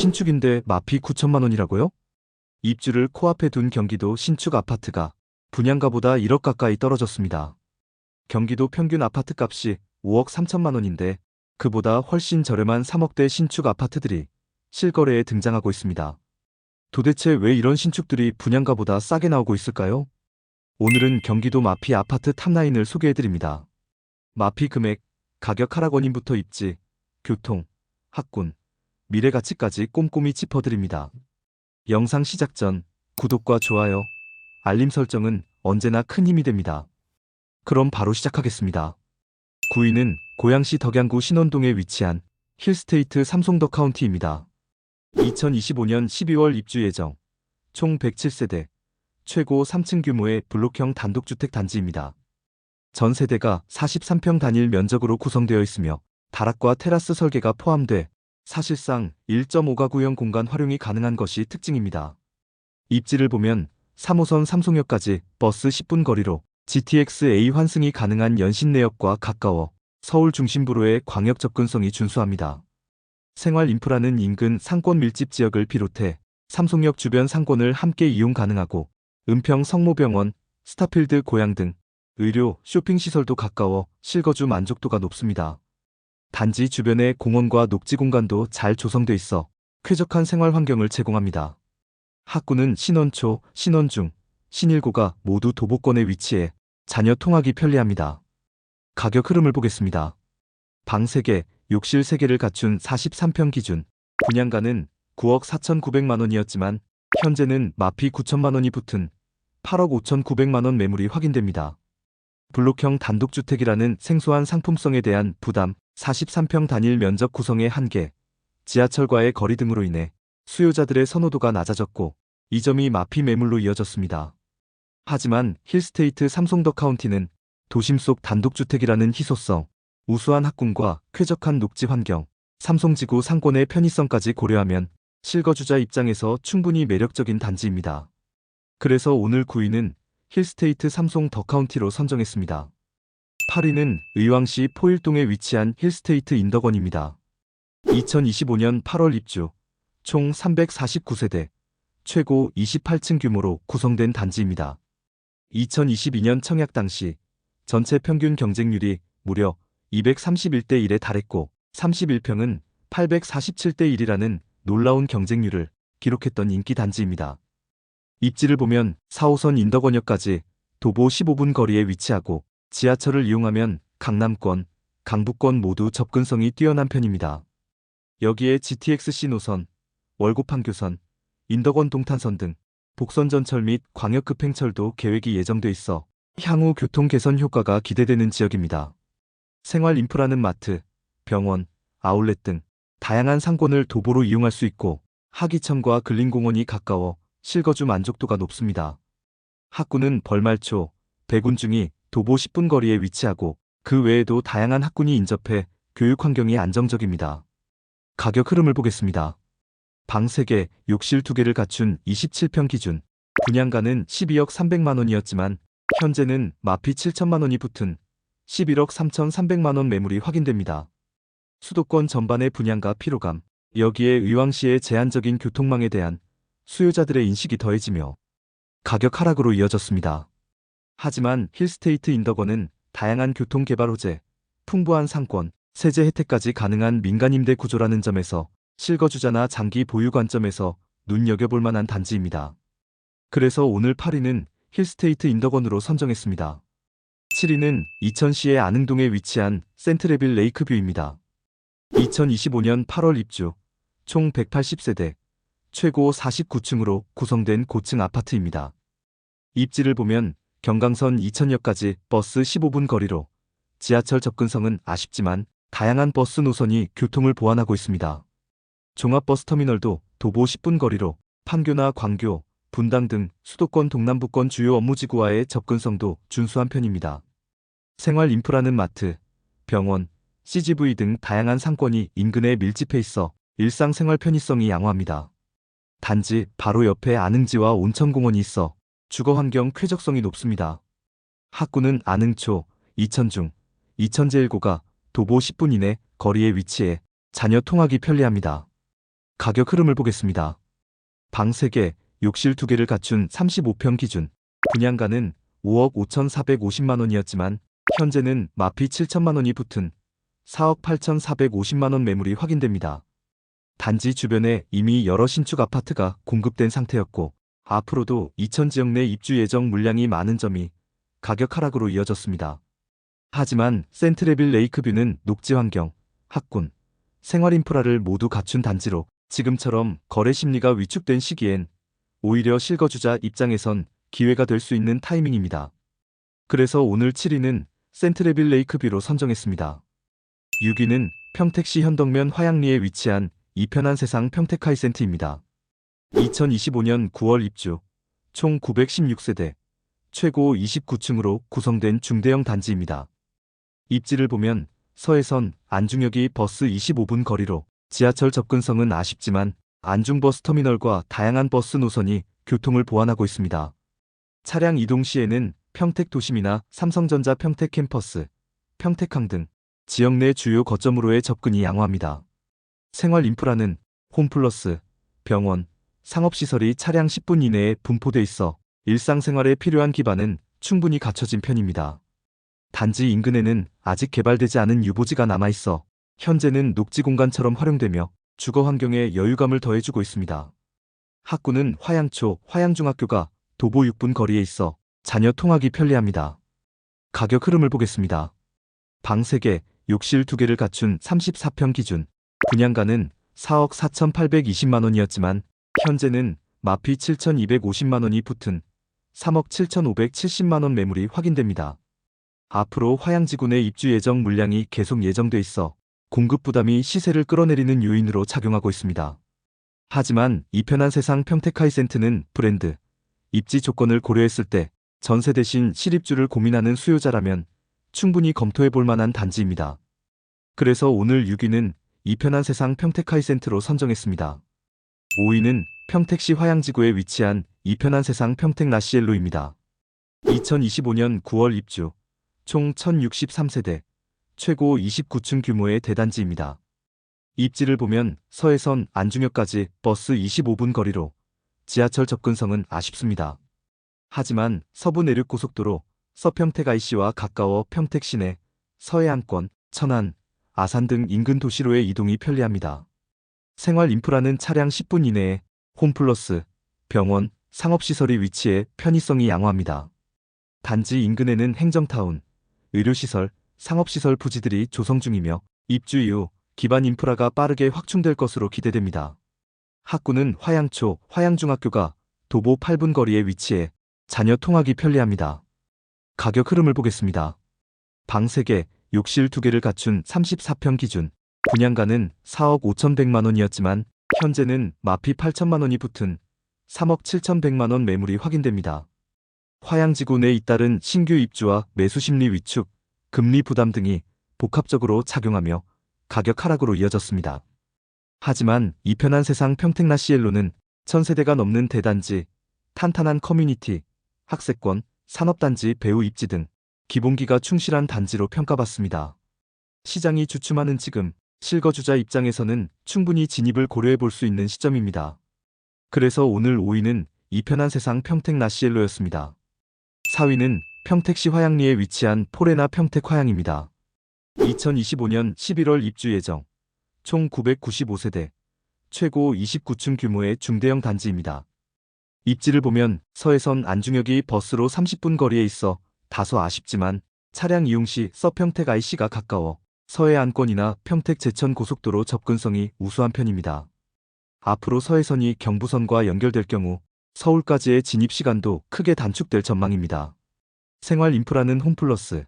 신축인데 마피 9천만 원이라고요? 입주를 코앞에 둔 경기도 신축 아파트가 분양가보다 1억 가까이 떨어졌습니다. 경기도 평균 아파트 값이 5억 3천만 원인데 그보다 훨씬 저렴한 3억대 신축 아파트들이 실거래에 등장하고 있습니다. 도대체 왜 이런 신축들이 분양가보다 싸게 나오고 있을까요? 오늘은 경기도 마피 아파트 탑9을 소개해드립니다. 마피 금액, 가격 하락 원인부터 입지, 교통, 학군, 미래 가치까지 꼼꼼히 짚어드립니다. 영상 시작 전 구독과 좋아요, 알림 설정은 언제나 큰 힘이 됩니다. 그럼 바로 시작하겠습니다. 9위는 고양시 덕양구 신원동에 위치한 힐스테이트 삼성더 카운티입니다. 2025년 12월 입주 예정, 총 107세대, 최고 3층 규모의 블록형 단독주택 단지입니다. 전 세대가 43평 단일 면적으로 구성되어 있으며 다락과 테라스 설계가 포함돼 사실상 1.5가구형 공간 활용이 가능한 것이 특징입니다. 입지를 보면 3호선 삼송역까지 버스 10분 거리로 GTX-A 환승이 가능한 연신내역과 가까워 서울 중심부로의 광역 접근성이 준수합니다. 생활 인프라는 인근 상권 밀집 지역을 비롯해 삼송역 주변 상권을 함께 이용 가능하고 은평 성모병원, 스타필드 고양 등 의료, 쇼핑시설도 가까워 실거주 만족도가 높습니다. 단지 주변에 공원과 녹지 공간도 잘 조성돼 있어 쾌적한 생활 환경을 제공합니다. 학구는 신원초, 신원중, 신일고가 모두 도보권에 위치해 자녀 통학이 편리합니다. 가격 흐름을 보겠습니다. 방 3개, 욕실 3개를 갖춘 43평 기준, 분양가는 9억 4,900만 원이었지만 현재는 마피 9천만 원이 붙은 8억 5,900만 원 매물이 확인됩니다. 블록형 단독주택이라는 생소한 상품성에 대한 부담, 43평 단일 면적 구성의 한계, 지하철과의 거리 등으로 인해 수요자들의 선호도가 낮아졌고 이 점이 마피 매물로 이어졌습니다. 하지만 힐스테이트 삼성더 카운티는 도심 속 단독주택이라는 희소성, 우수한 학군과 쾌적한 녹지 환경, 삼성지구 상권의 편의성까지 고려하면 실거주자 입장에서 충분히 매력적인 단지입니다. 그래서 오늘 9위는 힐스테이트 삼성 더 카운티로 선정했습니다. 8위는 의왕시 포일동에 위치한 힐스테이트 인덕원입니다. 2025년 8월 입주, 총 349세대, 최고 28층 규모로 구성된 단지입니다. 2022년 청약 당시 전체 평균 경쟁률이 무려 231대 1에 달했고 31평은 847대 1이라는 놀라운 경쟁률을 기록했던 인기 단지입니다. 입지를 보면 4호선 인덕원역까지 도보 15분 거리에 위치하고 지하철을 이용하면 강남권, 강북권 모두 접근성이 뛰어난 편입니다. 여기에 GTX-C 노선, 월곡판교선, 인덕원 동탄선 등 복선 전철 및 광역급행철도 계획이 예정돼 있어 향후 교통 개선 효과가 기대되는 지역입니다. 생활 인프라는 마트, 병원, 아울렛 등 다양한 상권을 도보로 이용할 수 있고 하기천과 근린공원이 가까워 실거주 만족도가 높습니다. 학군은 벌말초, 백운중이 도보 10분 거리에 위치하고 그 외에도 다양한 학군이 인접해 교육 환경이 안정적입니다. 가격 흐름을 보겠습니다. 방 3개, 욕실 2개를 갖춘 27평 기준, 분양가는 12억 300만 원이었지만 현재는 마피 7천만 원이 붙은 11억 3,300만 원 매물이 확인됩니다. 수도권 전반의 분양가 피로감, 여기에 의왕시의 제한적인 교통망에 대한 수요자들의 인식이 더해지며 가격 하락으로 이어졌습니다. 하지만 힐스테이트 인덕원은 다양한 교통개발 호재, 풍부한 상권, 세제 혜택까지 가능한 민간임대 구조라는 점에서 실거주자나 장기 보유 관점에서 눈여겨볼 만한 단지입니다. 그래서 오늘 8위는 힐스테이트 인덕원으로 선정했습니다. 7위는 이천시의 안흥동에 위치한 센트레빌 레이크뷰입니다. 2025년 8월 입주, 총 180세대, 최고 49층으로 구성된 고층 아파트입니다. 입지를 보면 경강선 이천역까지 버스 15분 거리로 지하철 접근성은 아쉽지만 다양한 버스 노선이 교통을 보완하고 있습니다. 종합버스터미널도 도보 10분 거리로 판교나 광교, 분당 등 수도권 동남부권 주요 업무지구와의 접근성도 준수한 편입니다. 생활 인프라는 마트, 병원, CGV 등 다양한 상권이 인근에 밀집해 있어 일상생활 편의성이 양호합니다. 단지 바로 옆에 안흥지와 온천공원이 있어 주거환경 쾌적성이 높습니다. 학구는 안흥초, 이천중, 이천제일고가 도보 10분 이내 거리에 위치해 자녀 통학이 편리합니다. 가격 흐름을 보겠습니다. 방 3개, 욕실 2개를 갖춘 35평 기준, 분양가는 5억 5,450만 원이었지만 현재는 마피 7천만 원이 붙은 4억 8,450만 원 매물이 확인됩니다. 단지 주변에 이미 여러 신축 아파트가 공급된 상태였고 앞으로도 이천 지역 내 입주 예정 물량이 많은 점이 가격 하락으로 이어졌습니다. 하지만 센트레빌 레이크뷰는 녹지 환경, 학군, 생활 인프라를 모두 갖춘 단지로 지금처럼 거래 심리가 위축된 시기엔 오히려 실거주자 입장에선 기회가 될 수 있는 타이밍입니다. 그래서 오늘 7위는 센트레빌 레이크뷰로 선정했습니다. 6위는 평택시 현덕면 화양리에 위치한 이편한 세상 평택하이센트입니다. 2025년 9월 입주, 총 916세대, 최고 29층으로 구성된 중대형 단지입니다. 입지를 보면 서해선 안중역이 버스 25분 거리로 지하철 접근성은 아쉽지만 안중버스터미널과 다양한 버스 노선이 교통을 보완하고 있습니다. 차량 이동 시에는 평택도심이나 삼성전자 평택캠퍼스, 평택항 등 지역 내 주요 거점으로의 접근이 양호합니다. 생활 인프라는 홈플러스, 병원, 상업시설이 차량 10분 이내에 분포돼 있어 일상생활에 필요한 기반은 충분히 갖춰진 편입니다. 단지 인근에는 아직 개발되지 않은 유보지가 남아있어 현재는 녹지 공간처럼 활용되며 주거 환경에 여유감을 더해주고 있습니다. 학군은 화양초, 화양중학교가 도보 6분 거리에 있어 자녀 통학이 편리합니다. 가격 흐름을 보겠습니다. 방 3개, 욕실 2개를 갖춘 34평 기준, 분양가는 4억 4,820만 원이었지만 현재는 마피 7,250만 원이 붙은 3억 7,570만 원 매물이 확인됩니다. 앞으로 화양지구 내 입주 예정 물량이 계속 예정돼 있어 공급 부담이 시세를 끌어내리는 요인으로 작용하고 있습니다. 하지만 이편한 세상 평택하이센트는 브랜드, 입지 조건을 고려했을 때 전세 대신 실입주를 고민하는 수요자라면 충분히 검토해 볼 만한 단지입니다. 그래서 오늘 6위는 이편한 세상 평택하이센트로 선정했습니다. 5위는 평택시 화양지구에 위치한 이편한 세상 평택라시엘로입니다. 2025년 9월 입주, 총 1,063세대, 최고 29층 규모의 대단지입니다. 입지를 보면 서해선 안중역까지 버스 25분 거리로 지하철 접근성은 아쉽습니다. 하지만 서부 내륙고속도로 서평택 IC와 가까워 평택 시내, 서해안권, 천안, 아산 등 인근 도시로의 이동이 편리합니다. 생활 인프라는 차량 10분 이내에 홈플러스, 병원, 상업시설이 위치해 편의성이 양호합니다. 단지 인근에는 행정타운, 의료시설, 상업시설 부지들이 조성 중이며 입주 이후 기반 인프라가 빠르게 확충될 것으로 기대됩니다. 학군은 화양초, 화양중학교가 도보 8분 거리에 위치해 자녀 통학이 편리합니다. 가격 흐름을 보겠습니다. 방 3개, 욕실 2개를 갖춘 34평 기준, 분양가는 4억 5,100만 원이었지만 현재는 마피 8천만 원이 붙은 3억 7,100만 원 매물이 확인됩니다. 화양지구 내 잇따른 신규 입주와 매수 심리 위축, 금리 부담 등이 복합적으로 작용하며 가격 하락으로 이어졌습니다. 하지만 이편한 세상 평택라시엘로는 1,000세대가 넘는 대단지, 탄탄한 커뮤니티, 학세권, 산업단지 배후 입지 등 기본기가 충실한 단지로 평가받습니다. 시장이 주춤하는 지금 실거주자 입장에서는 충분히 진입을 고려해 볼 수 있는 시점입니다. 그래서 오늘 5위는 이편한 세상 평택라시엘로였습니다. 4위는 평택시 화양리에 위치한 포레나 평택화양입니다. 2025년 11월 입주 예정, 총 995세대, 최고 29층 규모의 중대형 단지입니다. 입지를 보면 서해선 안중역이 버스로 30분 거리에 있어 다소 아쉽지만 차량 이용 시 서평택 IC가 가까워 서해안권이나 평택 제천 고속도로 접근성이 우수한 편입니다. 앞으로 서해선이 경부선과 연결될 경우 서울까지의 진입 시간도 크게 단축될 전망입니다. 생활 인프라는 홈플러스,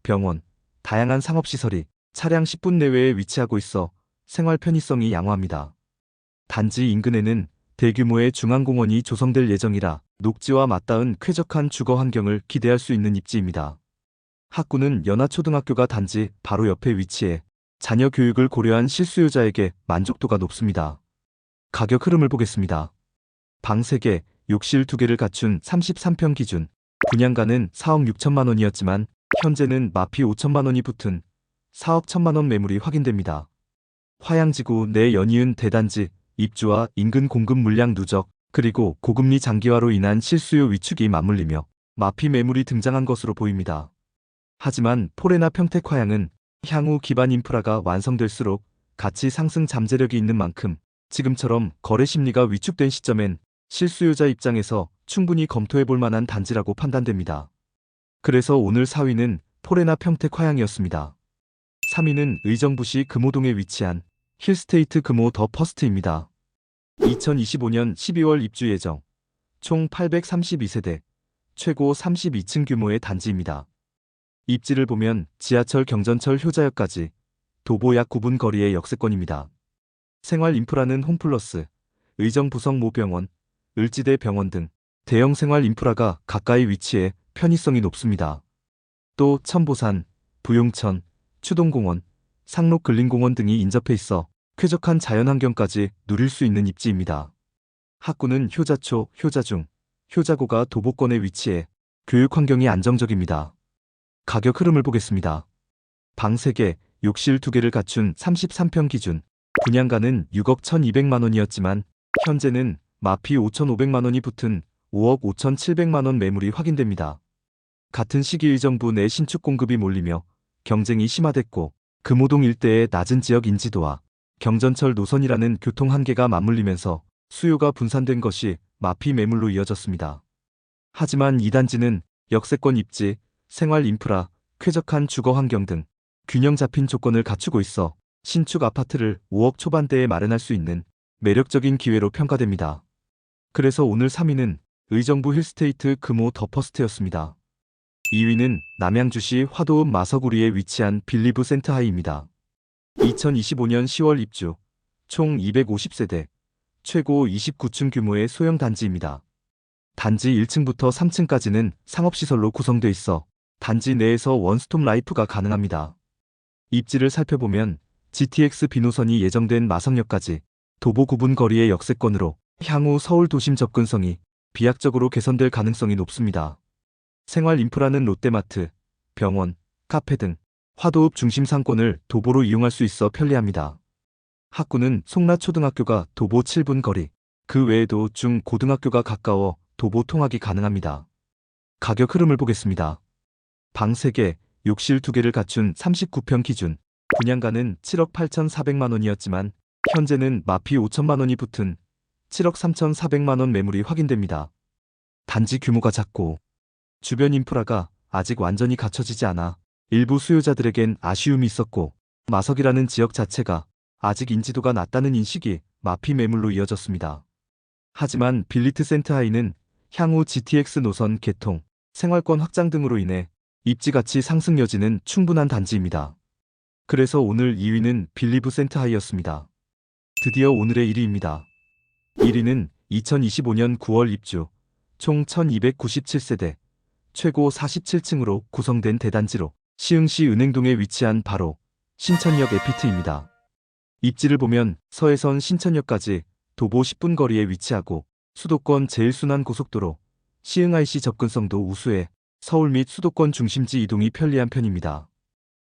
병원, 다양한 상업시설이 차량 10분 내외에 위치하고 있어 생활 편의성이 양호합니다. 단지 인근에는 대규모의 중앙공원이 조성될 예정이라 녹지와 맞닿은 쾌적한 주거 환경을 기대할 수 있는 입지입니다. 학군은 연화초등학교가 단지 바로 옆에 위치해 자녀 교육을 고려한 실수요자에게 만족도가 높습니다. 가격 흐름을 보겠습니다. 방 3개, 욕실 2개를 갖춘 33평 기준, 분양가는 4억 6천만 원이었지만 현재는 마피 5천만 원이 붙은 4억 1천만 원 매물이 확인됩니다. 화양지구 내 연이은 대단지, 입주와 인근 공급 물량 누적, 그리고 고금리 장기화로 인한 실수요 위축이 맞물리며 마피 매물이 등장한 것으로 보입니다. 하지만 포레나 평택 화양은 향후 기반 인프라가 완성될수록 가치 상승 잠재력이 있는 만큼 지금처럼 거래 심리가 위축된 시점엔 실수요자 입장에서 충분히 검토해 볼 만한 단지라고 판단됩니다. 그래서 오늘 4위는 포레나 평택 화양이었습니다. 3위는 의정부시 금호동에 위치한 힐스테이트 금호 더 퍼스트입니다. 2025년 12월 입주 예정, 총 832세대, 최고 32층 규모의 단지입니다. 입지를 보면 지하철 경전철 효자역까지 도보 약 9분 거리의 역세권입니다. 생활 인프라는 홈플러스, 의정부성 모병원, 을지대 병원 등 대형 생활 인프라가 가까이 위치해 편의성이 높습니다. 또 천보산, 부용천, 추동공원, 상록근린공원 등이 인접해 있어 쾌적한 자연환경까지 누릴 수 있는 입지입니다. 학구는 효자초, 효자중, 효자고가 도보권에 위치해 교육 환경이 안정적입니다. 가격 흐름을 보겠습니다. 방 3개, 욕실 2개를 갖춘 33평 기준, 분양가는 6억 1,200만 원이었지만 현재는 마피 5,500만 원이 붙은 5억 5,700만 원 매물이 확인됩니다. 같은 시기 의정부 내 신축 공급이 몰리며 경쟁이 심화됐고 금호동 일대의 낮은 지역 인지도와 경전철 노선이라는 교통 한계가 맞물리면서 수요가 분산된 것이 마피 매물로 이어졌습니다. 하지만 이 단지는 역세권 입지, 생활 인프라, 쾌적한 주거 환경 등 균형 잡힌 조건을 갖추고 있어 신축 아파트를 5억 초반대에 마련할 수 있는 매력적인 기회로 평가됩니다. 그래서 오늘 3위는 의정부 힐스테이트 금호 더 퍼스트였습니다. 2위는 남양주시 화도읍 마서구리에 위치한 빌리브 센트하이입니다. 2025년 10월 입주, 총 250세대, 최고 29층 규모의 소형 단지입니다. 단지 1층부터 3층까지는 상업시설로 구성돼 있어 단지 내에서 원스톱 라이프가 가능합니다. 입지를 살펴보면 GTX 비노선이 예정된 마성역까지 도보 9분 거리의 역세권으로 향후 서울 도심 접근성이 비약적으로 개선될 가능성이 높습니다. 생활 인프라는 롯데마트, 병원, 카페 등 화도읍 중심 상권을 도보로 이용할 수 있어 편리합니다. 학구는 송라초등학교가 도보 7분 거리, 그 외에도 중 고등학교가 가까워 도보 통학이 가능합니다. 가격 흐름을 보겠습니다. 방 3개, 욕실 2개를 갖춘 39평 기준, 분양가는 7억 8,400만 원이었지만 현재는 마피 5천만 원이 붙은 7억 3,400만 원 매물이 확인됩니다. 단지 규모가 작고 주변 인프라가 아직 완전히 갖춰지지 않아 일부 수요자들에겐 아쉬움이 있었고 마석이라는 지역 자체가 아직 인지도가 낮다는 인식이 마피 매물로 이어졌습니다. 하지만 빌리트 센트하이는 향후 GTX 노선 개통, 생활권 확장 등으로 인해 입지가치 상승 여지는 충분한 단지입니다. 그래서 오늘 2위는 빌리브 센트하이였습니다. 드디어 오늘의 1위입니다. 1위는 2025년 9월 입주, 총 1297세대, 최고 47층으로 구성된 대단지로 시흥시 은행동에 위치한 바로 신천역 에피트입니다. 입지를 보면 서해선 신천역까지 도보 10분 거리에 위치하고 수도권 제1순환 고속도로, 시흥IC 접근성도 우수해 서울 및 수도권 중심지 이동이 편리한 편입니다.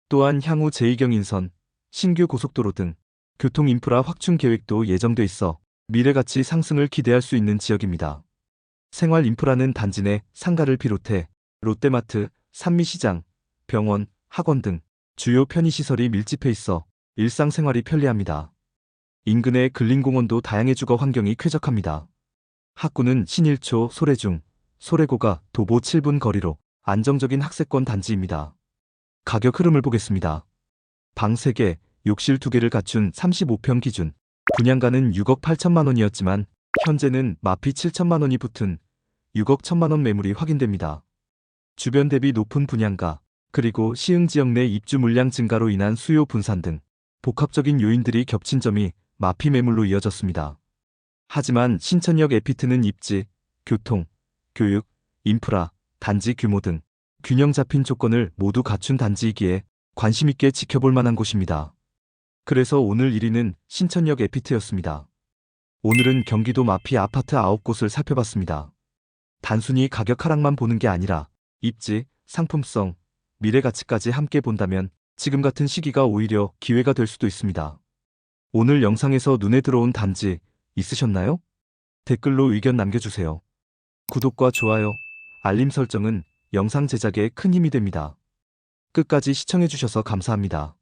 또한 향후 제2경인선, 신규 고속도로 등 교통 인프라 확충 계획도 예정돼 있어 미래가치 상승을 기대할 수 있는 지역입니다. 생활 인프라는 단지 내 상가를 비롯해 롯데마트, 산미시장, 병원, 학원 등 주요 편의시설이 밀집해 있어 일상생활이 편리합니다. 인근의 근린공원도 다양해 주거 환경이 쾌적합니다. 학구는 신일초, 소래중, 소래고가 도보 7분 거리로 안정적인 학세권 단지입니다. 가격 흐름을 보겠습니다. 방 3개, 욕실 2개를 갖춘 35평 기준, 분양가는 6억 8천만 원이었지만 현재는 마피 7천만 원이 붙은 6억 1천만 원 매물이 확인됩니다. 주변 대비 높은 분양가, 그리고 시흥 지역 내 입주 물량 증가로 인한 수요 분산 등 복합적인 요인들이 겹친 점이 마피 매물로 이어졌습니다. 하지만 신천역 에피트는 입지, 교통, 교육, 인프라, 단지 규모 등 균형 잡힌 조건을 모두 갖춘 단지이기에 관심 있게 지켜볼 만한 곳입니다. 그래서 오늘 1위는 신천역 에피트였습니다. 오늘은 경기도 마피 아파트 9곳을 살펴봤습니다. 단순히 가격 하락만 보는 게 아니라 입지, 상품성, 미래 가치까지 함께 본다면 지금 같은 시기가 오히려 기회가 될 수도 있습니다. 오늘 영상에서 눈에 들어온 단지, 있으셨나요? 댓글로 의견 남겨주세요. 구독과 좋아요, 알림 설정은 영상 제작에 큰 힘이 됩니다. 끝까지 시청해주셔서 감사합니다.